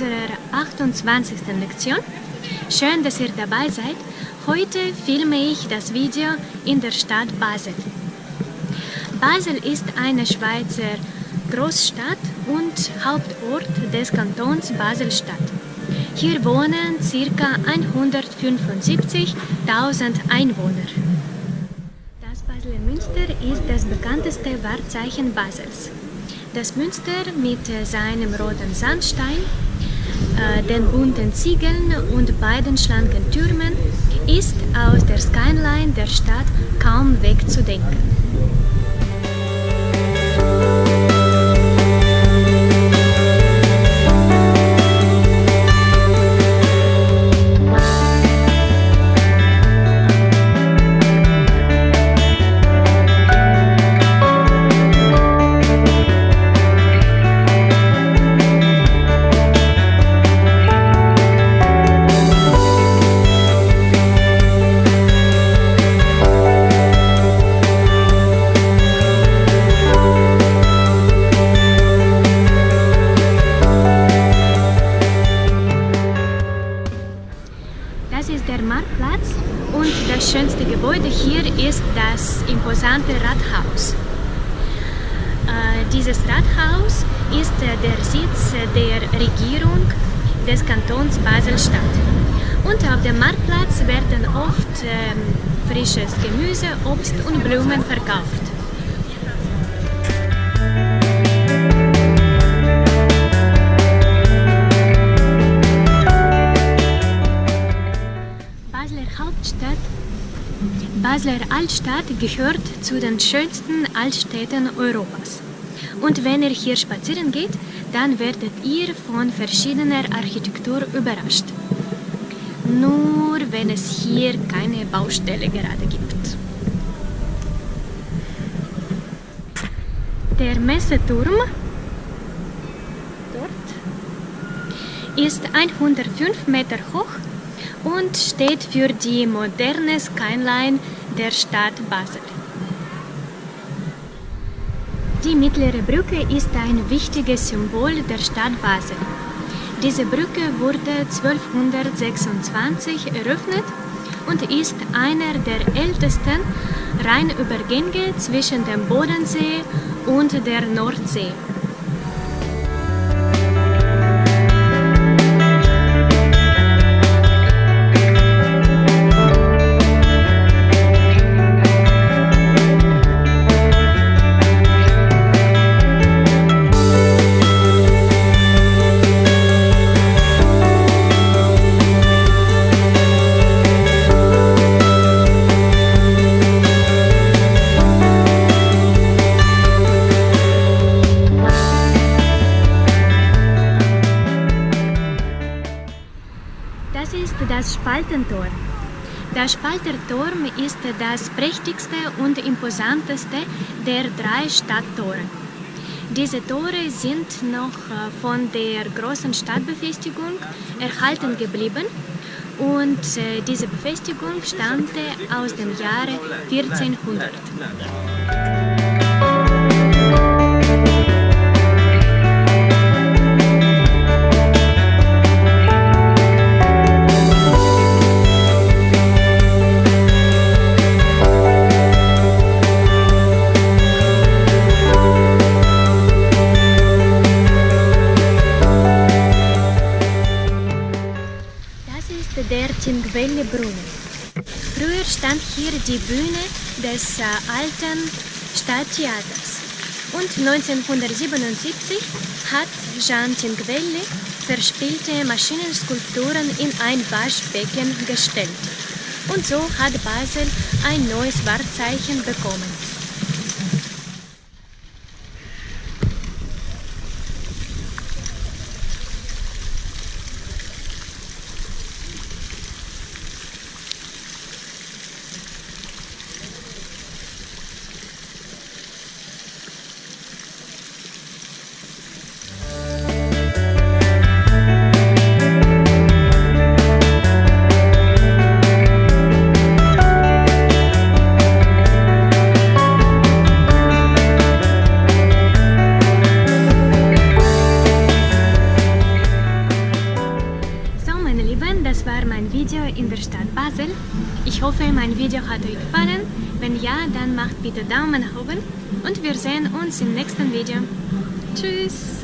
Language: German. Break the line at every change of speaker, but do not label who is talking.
unserer 28. Lektion. Schön, dass ihr dabei seid. Heute filme ich das Video in der Stadt Basel. Basel ist eine Schweizer Großstadt und Hauptort des Kantons Basel-Stadt. Hier wohnen ca. 175.000 Einwohner. Das Basler Münster ist das bekannteste Wahrzeichen Basels. Das Münster mit seinem roten Sandstein, den bunten Ziegeln und beiden schlanken Türmen ist aus der Skyline der Stadt kaum wegzudenken. Das ist der Marktplatz und das schönste Gebäude hier ist das imposante Rathaus. Dieses Rathaus ist der Sitz der Regierung des Kantons Basel-Stadt. Und auf dem Marktplatz werden oft frisches Gemüse, Obst und Blumen verkauft. Basler Altstadt gehört zu den schönsten Altstädten Europas. Und wenn ihr hier spazieren geht, dann werdet ihr von verschiedener Architektur überrascht. Nur wenn es hier keine Baustelle gerade gibt. Der Messeturm dort ist 105 Meter hoch und steht für die moderne Skyline der Stadt Basel. Die mittlere Brücke ist ein wichtiges Symbol der Stadt Basel. Diese Brücke wurde 1226 eröffnet und ist einer der ältesten Rheinübergänge zwischen dem Bodensee und der Nordsee. Das ist das Spaltentor. Das Spalterturm ist das prächtigste und imposanteste der 3 Stadttore. Diese Tore sind noch von der großen Stadtbefestigung erhalten geblieben und diese Befestigung stammte aus dem Jahre 1400. Brunnen. Früher stand hier die Bühne des alten Stadttheaters und 1977 hat Jean Tinguely verspielte Maschinenskulpturen in ein Waschbecken gestellt. Und so hat Basel ein neues Wahrzeichen bekommen. Ich hoffe, mein Video hat euch gefallen. Wenn ja, dann macht bitte Daumen nach oben und wir sehen uns im nächsten Video. Tschüss!